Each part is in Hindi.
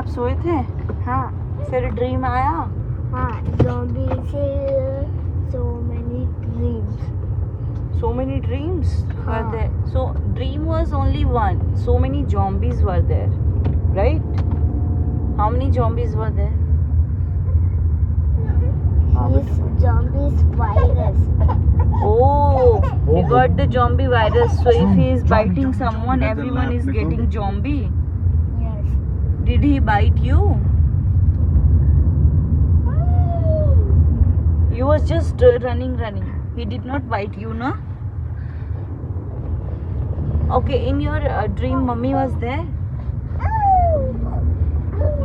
आप सोए थे? हाँ फिर ड्रीम आया? हाँ, zombie से so many dreams. So many dreams were हाँ. there. So dream was only one. So many zombies were there, right? How many zombies were there? This zombie's virus. Oh, he got the zombie virus. So if he is biting someone, everyone is getting zombie. Yes. Did he bite you? You was just running. He did not bite you, no? Okay, in your dream, mommy was there?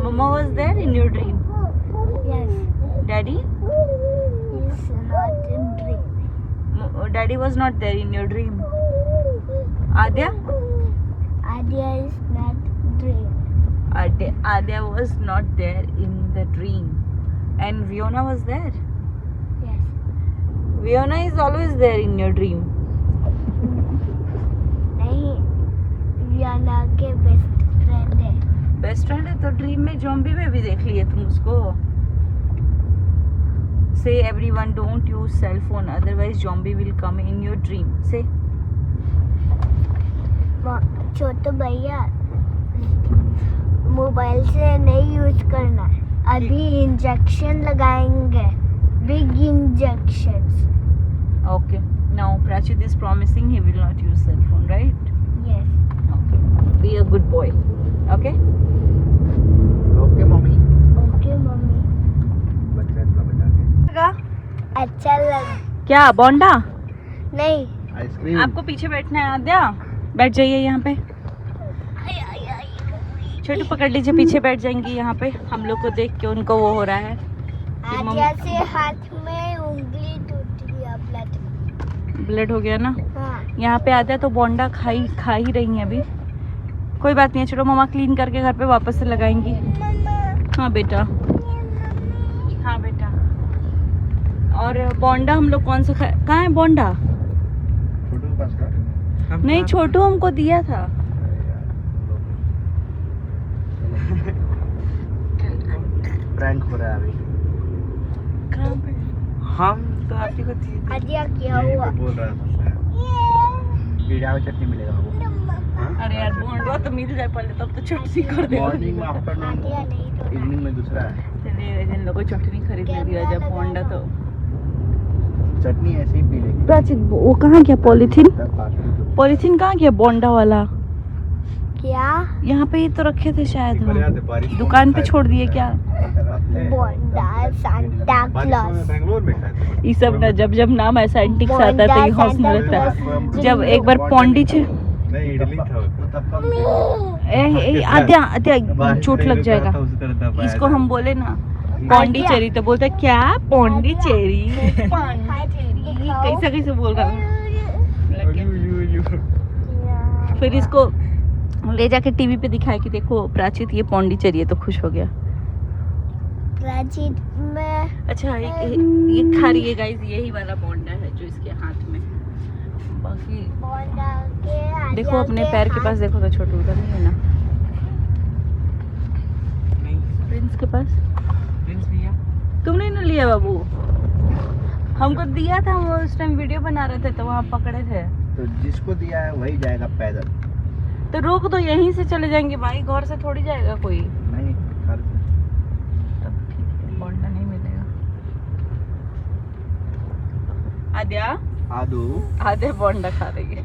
Mama was there in your dream? Yes. Daddy? He's not in dream. Daddy was not there in your dream. Adya? Adya is not dream. Adya was not there in the dream. And Fiona was there? Yes. Fiona is always there in your dream. नहीं, वियाना के बेस्ट फ्रेंड है. बेस्ट फ्रेंड है तो ड्रीम में ज़ॉम्बी में भी देख लिए तुम उसको. Say everyone don't use cell phone otherwise zombie will come in your dream. Say. छोटू भैया, मोबाइल से नहीं यूज करना. अभी इंजेक्शन लगाएंगे, big injections. Okay. Now Prachit is promising he will not use cell phone, right? Yes. Okay. Be a good boy. Okay? Okay mummy. Okay mummy. बच्चा थोड़ा बता दे. अच्छा लग. क्या बोंडा? नहीं. आइसक्रीम. आपको पीछे बैठना है आद्या. बैठ जाइए यहाँ पे. छोटू पकड़ लीजिए, पीछे बैठ जाएंगी यहाँ पे. हम लोग को देख के उनको वो हो रहा है. आद्या से हाथ में उंगली टूट गया. ब्लड हो गया ना. हाँ. यहाँ पे आद्या तो बोंडा खा ही रही है अभी. कोई बात नहीं है, चलो मम्मा क्लीन करके घर पे वापस से लगाएंगी. हाँ बेटा. हाँ बेटा. और बोंडा हम लोग कौन सा कहाँ है बोंडा? छोटू के पास था. नहीं, छोटू हमको दिया था. प्रैंक हो रहा है अभी. कहाँ पे? हम तो आप ही को दिए थे. आद्या क्या हुआ? बोल रहा है पीड़ा में चटनी मिलेगा वो. अरे यार बोंडा तो मिल जाए पहले, तब तो चटनी कर दे. मॉर्निंग में आफ्टरनून आद्या नहीं तो. इवनिंग में दूसरा है. चलिए जिन लोगों को चटनी खरीदने दिया जब बोंडा तो. चटनी ऐसे ही पी लेंगे. प्राचित वो कहाँ गया पॉलीथीन? Fast food. पॉलीथीन कहाँ गया बोंडा वाला? क्या? यहाँ पे ही तो रखे थे शायद हम. दुकान पे छोड़ दिए क्या? बोंडा सांता क्लॉज. बेंगलोर में खाए थे. ये सब ना जब नाम ऐसा एंटिक सा आता है तो ये हौसला रहता है. जब एक बार पौंडीचेरी नहीं इडली था तब कम. आद्या चोट लग जाएगा. इसको हम बोले ना पौंडीचेरी तो बोलता है क्या पौंडीचेरी. कैसे बोल रहा है. फिर इसको ले जाके टीवी पे दिखाया कि देखो प्राचित ये पौंडीचेरी है तो खुश हो गया. प्राचीन में. अच्छा ये खा रही है गाइस. यही वाला बोंडा है जो इसके हाथ में. बाकी बोंडा के आद्या देखो अपने पैर के पास देखो तो छोटू उधर नहीं है ना. प्रिंस के पास. प्रिंस भैया तुमने ना लिया बाबू. हमको दिया था, हम उस टाइम वीडियो बना रहे थे तो वहाँ पकड़े थे. तो जिसको दिया है वही जाएगा पैदल. तो रोक दो, यहीं से चले जाएंगे भाई. घर से थोड़ी जाएगा कोई. नहीं घर से. तब ठीक है, बोंडा नहीं मिलेगा. आद्या आधे बोंडा खा रही है.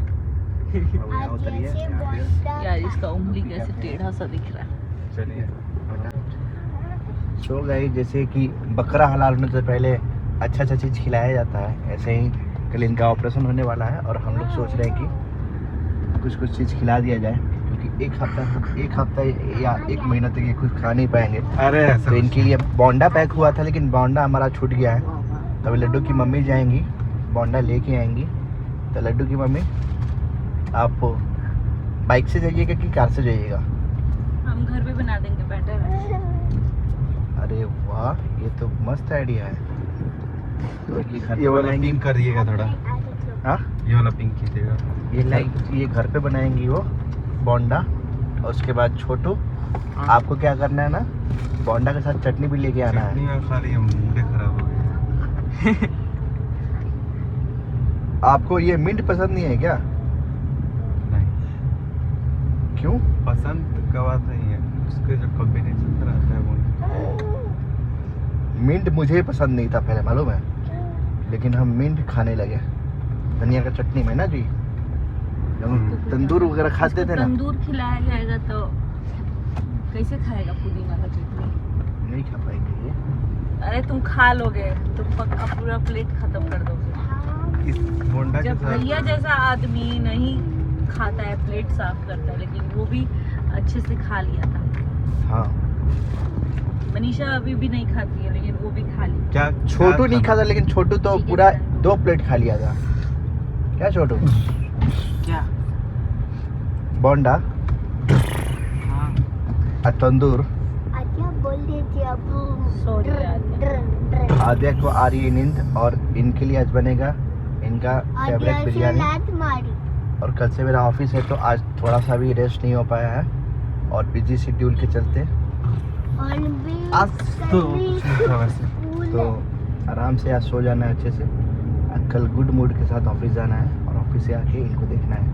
आद्या से बोंडा. यार इसका उंगली कैसे टेढ़ा सा दिख रहा है. चलिए. सो गई जैसे कि बकरा हलाल होने से पहले अच्छा चीज़ खिलाया जाता है, ऐसे ही कल इनका ऑपरेशन होने वाला है और हम लोग सोच रहे हैं कि कुछ चीज़ खिला दिया जाए, क्योंकि एक हफ्ता या एक महीना तक ये कुछ खा नहीं पाएंगे. अरे तो इनके लिए बोंडा पैक हुआ था, लेकिन बोंडा हमारा छूट गया है. तभी लड्डू की मम्मी जाएंगी, बोंडा लेके आएंगी. तो लड्डू की मम्मी आप बाइक से जाइएगा कि कार से जाइएगा? हम घर पे बना देंगे बेटर है. अरे वाह, ये तो मस्त आइडिया है. तो ये वाला पिंक कर दिएगा थोड़ा. हाँ, ये वाला पिंक कीजिएगा. ये घर पे बनाएंगी वो बोंडा. और उसके बाद छोटू आपको क्या करना है ना, बोंडा के साथ चटनी भी लेके आना है। चटनी और खा रही है, मूड खराब हो गया। आपको ये मिंट पसंद नहीं है क्या? नहीं, क्यों? पसंद का बात नहीं है, उसके जो कॉम्बिनेशन रहता है वो। मिंट मुझे पसंद नहीं था पहले, मालूम है, लेकिन हम मिंट खाने लगे धनिया का चटनी में ना जी। जब हम तंदूर वगैरह खाते थे ना, तंदूर खिलाया जाएगा तो कैसे खाएगा पुदीना का चटनी? नहीं खा पाएंगे ये। अरे तुम खा लोगे, तुम पक्का पूरा प्लेट खत्म कर दोगे। इस बोंडा के जब साथ भैया जैसा आदमी नहीं खाता है, प्लेट साफ करता है, लेकिन वो भी अच्छे से खा लिया था। हाँ, मनीषा अभी भी नहीं खाती है, लेकिन वो भी खा ली। क्या छोटू नहीं खाता, लेकिन छोटू तो पूरा 2 प्लेट खा लिया था। क्या छोटू? क्या? बोंडा हाँ। और तंदूर। आद्या बोल दीजिए अब। Sorry, आद्या। आद्या को आ रही है नींद, और इनके लिए आज बनेगा इनका फेवरेट आद्या से बिरयानी। लात मारी। और कल से मेरा ऑफिस है, तो आज थोड़ा सा भी रेस्ट नहीं हो पाया है, और बिजी शेड्यूल के चलते और भी आज तो कल भी वैसे स्कूल तो है। आराम से आज सो जाना है अच्छे से। आज कल गुड मूड के साथ ऑफिस जाना है, और ऑफिस से आके इनको देखना है।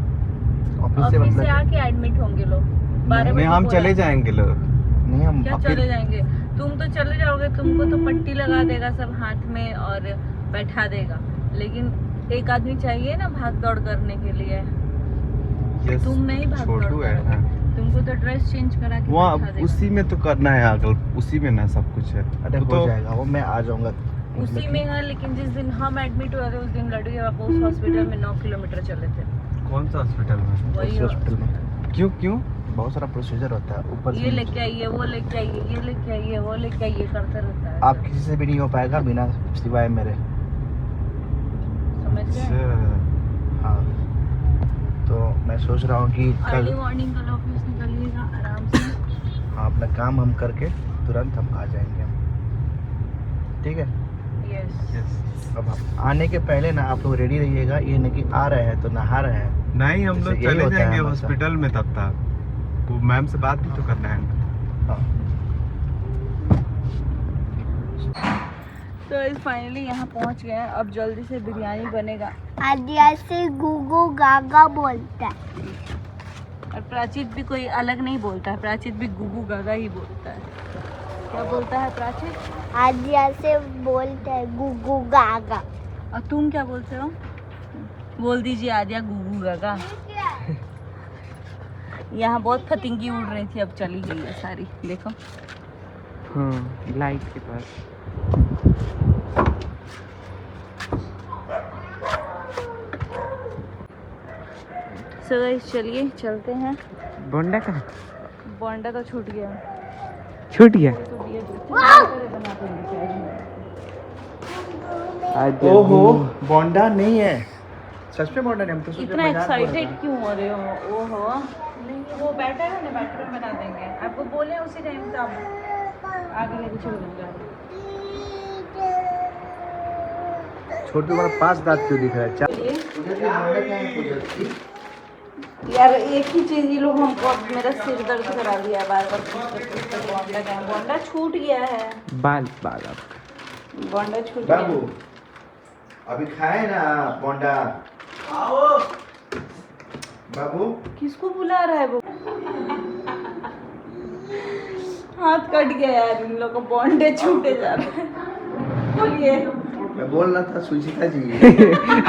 ऑफिस से ऑफिस से मतलब आके एडमिट होंगे लोग 12 नहीं, बजे हम बोला। चले जाएंगे लोग। नहीं, हम क्या फिर चले जाएंगे? तुम तो चले जाओगे, तुमको तो पट्टी लगा देगा सब हाथ में और बैठा देगा, लेकिन एक आदमी चाहिए ना भाग दौड़ करने के लिए। यस, तुम नहीं भाग दौड़ छोटू है करोगे। हाँ। तुमको तो ड्रेस चेंज करा के बैठा वहाँ देगा। उसी में तो करना है अगल, उसी में ना सब कुछ है। अरे वो हो तो जाएगा वो, मैं आ जाऊंगा। उसी में है, लेकिन जिस दिन हम एडमिट हुए थे उस दिन लड्डू के पापा उस हॉस्पिटल में 9 किलोमीटर चले थे। कौन सा हॉस्पिटल में? वही उस हॉस्पिटल में क्यों क्यों? बहुत सारा प्रोसीजर होता है, ऊपर ये से लेके आइए, वो लेके आइए, ये लेके आइए, वो लेके आइए करते रहता है। आप किसी से भी नहीं हो पाएगा बिना सिवाय मेरे। समझ गए? अच्छा, हाँ, तो मैं सोच रहा हूँ कि अर्ली कल मॉर्निंग कल ऑफिस निकलिएगा आराम से। हाँ, अपना काम हम करके तुरंत हम आ जाएंगे हम। ठीक है? यस। यस। अब आने के पहले ना आप लोग रेडी रहिएगा, ये नहीं कि आ रहे हैं तो नहा रहे हैं। नहीं, हम जैसे लोग यही चले होता है जाएंगे हमारे साथ। हॉस्पिटल में तब तक। वो मैम से बात भी तो करना है। हाँ। तो इस फाइनली यहाँ पहुँच गए हैं, अब जल्दी से बिरयानी बनेगा। आद्या से गुगु गागा बोलता है। और प्राचित भी कोई अलग नहीं बोलता है, प्राचित भी गुगू गागा ही बोलता है। क्या बोलता है प्राचित? आद्या से बोलता है गुगु गागा। और तुम क्या बोलते हो? बोल दीजिए आद्या गुगू गागा। यहाँ बहुत पतंगी उड़ रही थी, अब चली गई है सारी, देखो। हाँ, लाइट के पास। सो गाइस चलिए चलते हैं। बोंडा का बोंडा तो छूट गया। छूट गया। तो दिए बनाते हैं आज ओहो, बोंडा नहीं है, सच में बोंडा नहीं। हम तो सोचे इतना मजाक बोल रहा एक्साइटेड था। क्यों हो रहे हो? ओहो, नहीं वो बैटर है ना, बैटर में बना देंगे। आपको बोले उसी टाइम तो आप आगे लेके चल देंगे। छोटू वाला 5 दांत क्यों दिख रहा है? यार एक ही चीज ये लोग हमको, मेरा सिर दर्द करा दिया बार बार। बोंडा का बोंडा छूट गया है। बाल बाल अब बोंडा छूट बाबू गया। अभी खाए ना बोंडा। आओ बाबू। किसको बुला रहा है वो? हाथ कट गया यार, इन लोग का बोंडे छूटे जा रहे हैं। बोलिए। मैं बोल रहा था सुचिता जी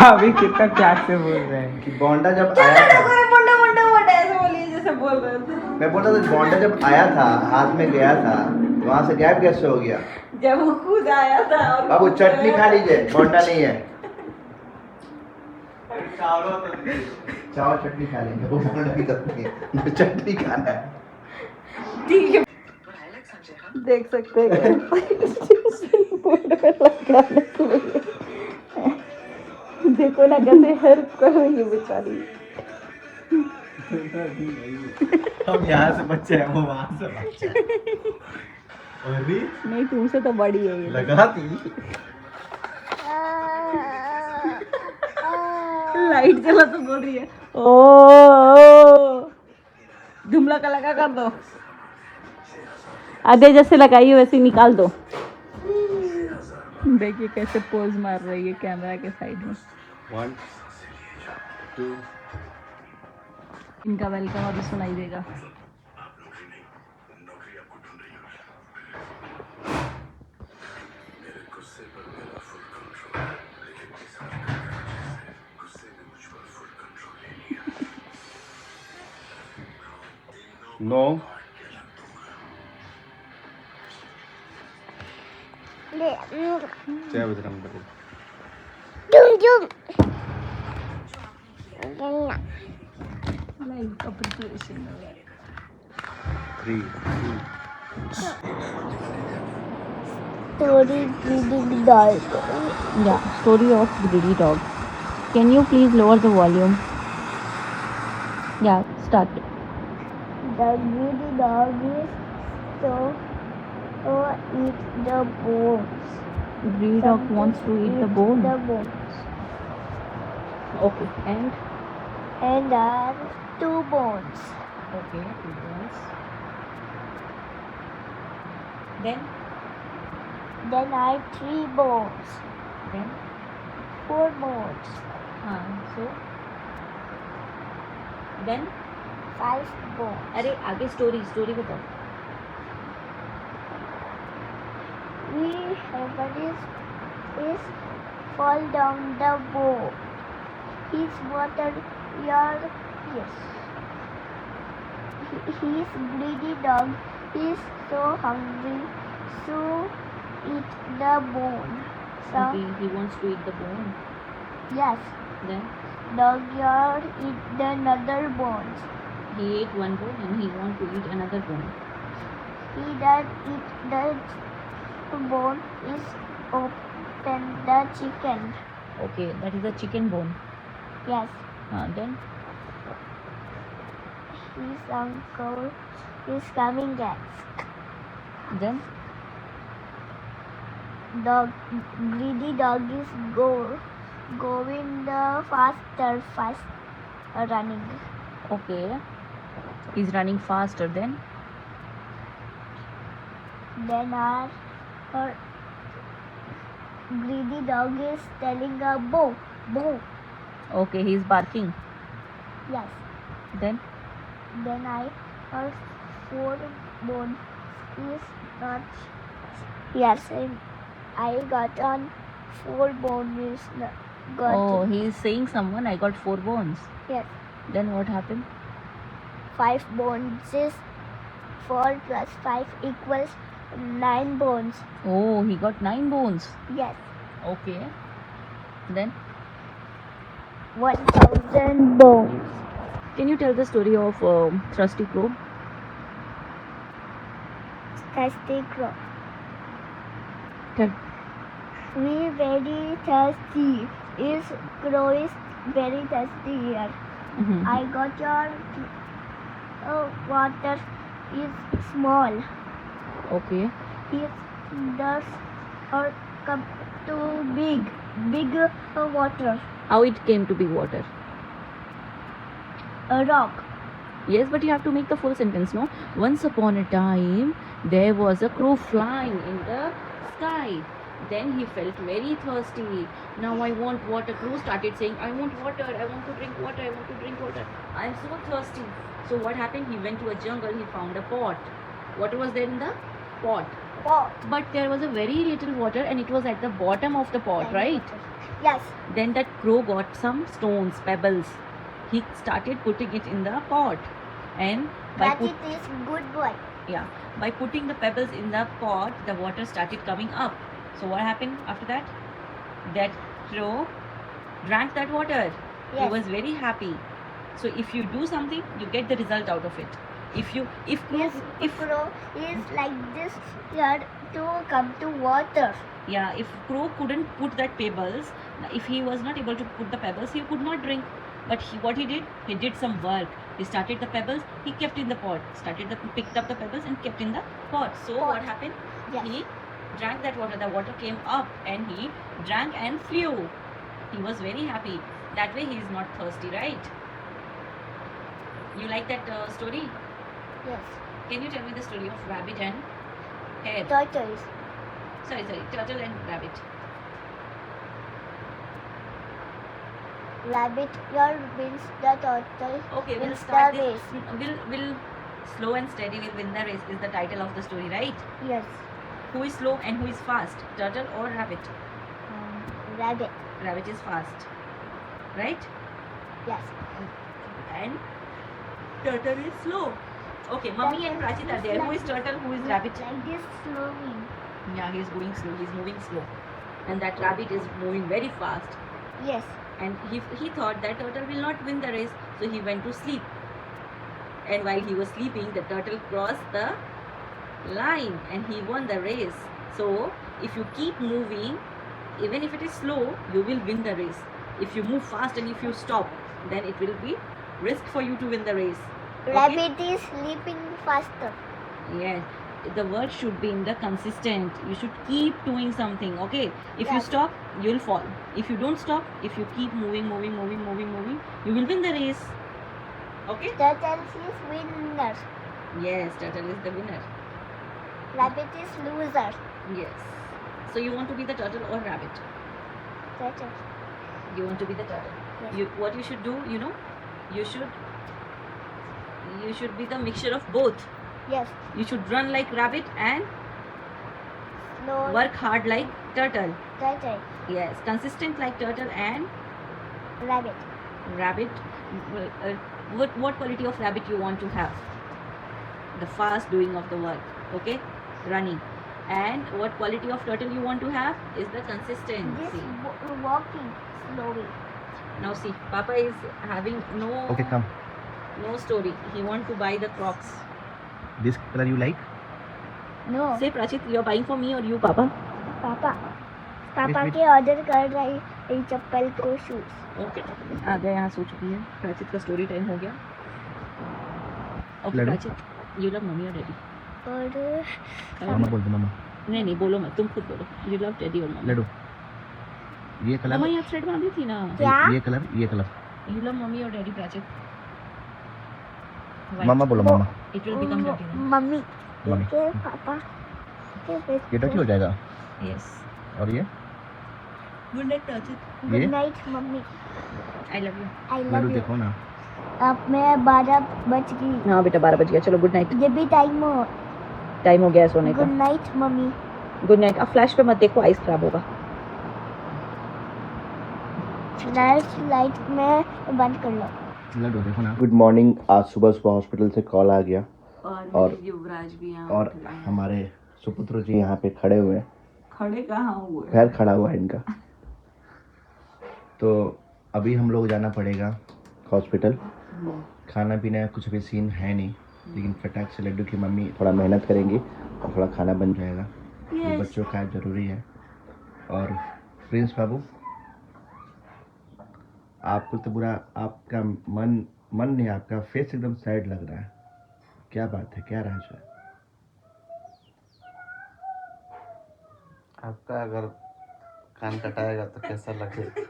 अभी कितना प्यार से बोल रहे हैं। कि बोंडा जब आया था, बोंडा बोंडा बोंडा ऐसे बोलिए जैसे बोल रहे थे। मैं बोल रहा था बोंडा जब आया था, हाथ में गया था, वहाँ से गायब कैसे हो गया? जब वो खुद आया था और बाबू चटनी खा लीजिए, बोंडा नहीं है। चावल चटनी खा लेंगे, वो बोंडा की चटनी है, चटनी खाना है। ठीक है, देख सकते हैं देखो ना कैसे हेल्प कर रही है बेचारी। हम यहाँ से बच्चे हैं, वो वहाँ से बच्चे हैं। अरे नहीं तुमसे तो बड़ी है ये। लगा थी लाइट जला तो बोल रही है ओ धुमला का लगा कर दो। आधे जैसे लगाई हो वैसे ही निकाल दो। देखिए कैसे पोज मार रही है कैमरा के साइड में। 1 2 इनका वेलकम अभी सुनाई देगा। नो जय बजरंग बली। लाइक का preparation 3 Story Greedy Dog. Yeah, story of greedy dog. Can you please lower the volume? Yeah, start. The greedy dog is so eat the bones. Greedy dog wants to eat the bone. The bones. Okay, And there are 2 bones. okay, 2 bones. Then Then I 3 bones. then 4 bones. so then 5 bones. अरे आगे स्टोरी बताओ। We have is fall down the bow. His water your yes. His greedy dog is so hungry, so eat the bone. So Okay, he wants to eat the bone. yes, Then dog your eat the another bones. he ate one bone and he wants to eat another bone. He that eat the bone is open the chicken. Okay, that is a chicken bone. Yes, Then his uncle is coming back. then Dog greedy dog is going the fast running. okay, he's running faster. Then Then our greedy dog is telling a boo. okay, he's barking. Yes. Then Our 4 bones is not. Yes, I got on 4 bones is got. oh, he is saying someone I got 4 bones. Yes, Then what happened? 5 bones is 4 plus 5 equals 9 bones. Oh, he got 9 bones. Yes, Okay. Then 1000 bones. can you tell the story of Thrusty Crow? Thirsty crow. Tell. We very thirsty. Crow is very thirsty here. Mhm. I got your water is small. Okay. Is does or come to big water. How it came to be water? A rock. Yes, but you have to make the full sentence, no? Once upon a time, there was a crow flying in the sky. Then he felt very thirsty. Now I want water. Crow started saying, I want water. I want to drink water. I want to drink water. I'm so thirsty. So what happened? He went to a jungle. He found a pot. Water was there in the pot. Pot. But there was a very little water and it was at the bottom of the pot, right? Yes. Then that crow got some stones, pebbles. He started putting it in the pot. And That it is good boy. by putting the pebbles in the pot, the water started coming up. So what happened after that? That crow drank that water. He Yes. was very happy. So if you do something, you get the result out of it. If crow, Yes, if crow is like this here to come to water. if crow couldn't put that pebbles, if he was not able to put the pebbles, he could not drink. But what he did, he did some work. He started the pebbles, he kept in the pot. Picked up the pebbles and kept in the pot. So Pot. what happened? Yes. He drank that water. The water came up and he drank and flew. He was very happy. That way he is not thirsty, right? You like that story? Yes. Can you tell me the story of rabbit and Head. Tortoise. Sorry, turtle and rabbit. Rabbit your wins the turtle. Okay, we'll wins start the this. race. We'll slow and steady will win the race is the title of the story, right? Yes. Who is slow and who is fast? Turtle or rabbit? Rabbit. Rabbit is fast, right? Yes. And turtle is slow. Okay, Mummy and Prachit are there. Who is turtle? Who is rabbit? Like this slowly. Yeah, he's going slow. He's moving slow, and that rabbit is moving very fast. Yes. And he thought that turtle will not win the race, so he went to sleep. And while he was sleeping, the turtle crossed the line and he won the race. So if you keep moving, even if it is slow, you will win the race. If you move fast and if you stop, then it will be risk for you to win the race. Okay? Rabbit is sleeping faster. Yes, the word should be in the consistent. You should keep doing something. Okay, if you Yes. stop, you'll fall. If you don't stop, if you keep moving, you will win the race. Okay. Turtle is winner. Yes, turtle is the winner. Rabbit is loser. Yes. So you want to be the turtle or rabbit? Turtle. You want to be the turtle. Yes. What you should do, you should be the mixture of both. Yes. You should run like rabbit and Slow. work hard like turtle. Turtle. Yes, consistent like turtle and Rabbit. rabbit. What quality of rabbit you want to have? The fast doing of the work, okay, running. And what quality of turtle you want to have is the This consistency. walking slowly. Now see, Papa is having Okay, come. no story. He want to buy the Crocs. This color you like? No. Say Prachit, you are buying for me or you, Papa? पापा पापा Wait. के ऑर्डर कर रही चप्पल को शूज. ओके, आ गया, यहाँ सो चुकी है. प्राचित का स्टोरी टाइम हो गया. ओके लड्डू? प्राचित, यू लव मम्मी और डैडी? और मामा बोल दो मामा. नहीं बोलो मत, तुम खुद बोलो. यू लव डैडी और मम्मी? लड्डू. ये मम्मा कलर. यहाँ थ्रेड बांधी थी ना. क्या? ये कलर. ये कलर. यू लव मम्मी और डैडी प्राचित? मामा बोलो मामा. It will become daddy. Mummy mummy. के पापा के ये डटी हो जाएगा. यस. और ये गुड नाइट प्राचित. गुड ये? Night mummy. I love you. I laddoo love you. देखो ना. अब मैं 12 बज गई. हाँ बेटा, 12 बज गया. चलो गुड नाइट. ये भी टाइम हो. टाइम हो गया है सोने का. Good night mummy. Good night. अब फ्लैश पे मत देखो, आइस खराब होगा. लाइट में बंद कर लो. लड्डू देखो ना. Good morning. आज सुबह हॉस्पिटल से कॉल आ गया और युवराज भी यहाँ और हमारे सुपुत्र जी यहाँ पे खड़े हुए हैं. खड़े कहाँ हुए? पैर खड़ा हुआ है इनका. तो अभी हम लोग जाना पड़ेगा हॉस्पिटल. खाना पीना कुछ भी सीन है नहीं, लेकिन फटाक से लड्डू की मम्मी थोड़ा मेहनत करेंगी और थोड़ा खाना बन जाएगा. ये बच्चों का ज़रूरी है. और प्रिंस बाबू, आपको तो बुरा, आपका मन नहीं, आपका फेस एकदम सैड लग रहा है. क्या बात है, क्या राज है? आपका अगर कान कटाएगा तो कैसा लगेगा?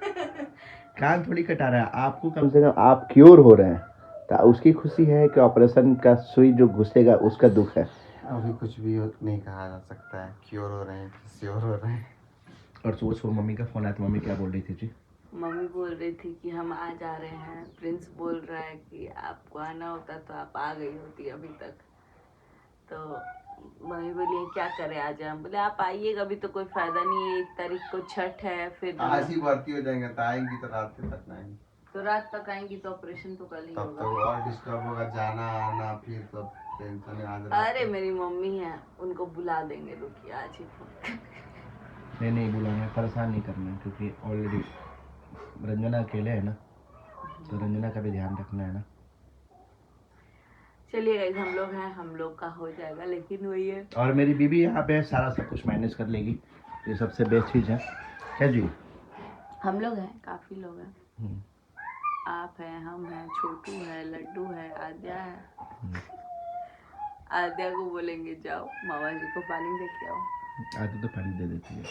कान थोड़ी कटा रहा है आपको, कम से कम आप क्योर हो रहे हैं तो उसकी खुशी है कि ऑपरेशन का सुई जो घुसेगा उसका दुख है. अभी कुछ भी नहीं कहा जा सकता है. क्योर हो रहे हैं, श्योर हो रहे हैं. और सुबह सुबह मम्मी का फोन आया तो मम्मी क्या बोल रही थी जी? मम्मी बोल रही थी कि हम आ जा रहे हैं. प्रिंस बोल रहा है कि आपको आना होता तो आप आ गई होती अभी तक. तो मम्मी बोली क्या करें आज हम. बोले आप आइएगा, अभी तो कोई फायदा नहीं है. 1 तारीख को छठ है, फिर आज ही भर्ती हो जाएंगे तो आएंगी तो रात तक आएंगी. तो रात तक आएंगी तो ऑपरेशन तो कल ही तब तो होगा. और डिस्टर्ब होगा, जाना आना, फिर तो टेंशन है. आज अरे मेरी मम्मी है, उनको बुला देंगे. रुकिए आज ही फोन. नहीं बुलाना, परेशान नहीं करना, क्योंकि ऑलरेडी रंजना अकेले है ना, तो रंजना का भी ध्यान रखना है ना. चलिए गाइस, हम लोग हैं, हम लोग का हो जाएगा. लेकिन वही है, और मेरी बीबी यहाँ पे सारा सब कुछ मैनेज कर लेगी. ये सबसे बेस्ट चीज़ है. क्या जी? हम लोग हैं, काफी लोग हैं. हम्म. आप हैं, हम हैं, छोटू है, लड्डू है, आद्या है. आद्या को बोलेंगे जाओ मामा जी को पानी दे के आओ. आधी तो पानी दे देती है.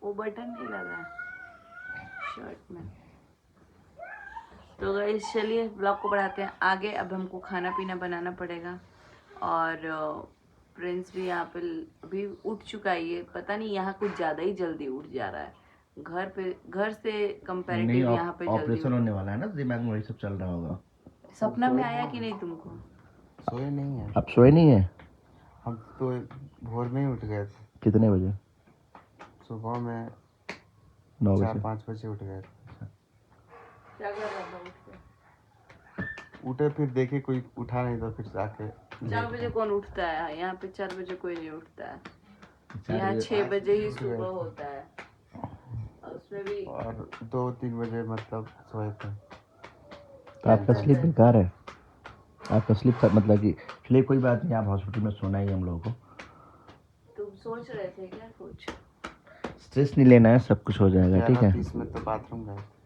वो बटन नहीं लगा शर्ट में. तो गाइस चलिए ब्लॉग को बढ़ाते हैं आगे. अब हमको खाना पीना बनाना पड़ेगा और प्रिंस भी यहाँ पे अभी उठ चुका है। ये पता नहीं यहाँ कुछ ज़्यादा ही जल्दी उठ जा रहा है। घर से कंपैरेटिव यहाँ पे जल्दी ऑपरेशन होने वाला है ना, दिमाग में वही सब चल रहा होगा। सपना में आया कि नहीं तुमको? सोए नहीं है। आप सोए नहीं है? हम तो भोर में ही उठ गए थे। कितने बजे? सुबह में 9 बजे। 4-5 बजे उठ गए थे। क्या कर रहा था उठ के? उठे फिर देखे कोई उठा नहीं तो फिर जाके 4 बजे कौन उठता है? यहाँ पे 4 बजे कोई नहीं उठता है। 4 यहाँ बजे 6 बजे ही सुबह होता है। और उसमें भी और 2-3 बजे मतलब सोए थे। तो आपका स्लीप बेकार है। आपका स्लीप मतलब कि चलिए कोई बात नहीं, आप हॉस्पिटल में सोना ही है हम लोगों को। तुम सोच रहे थे क्या कुछ? स्ट्रेस नहीं लेना है, सब कुछ हो जाएगा, ठीक है। 11:30 में तो बाथरूम गए थे।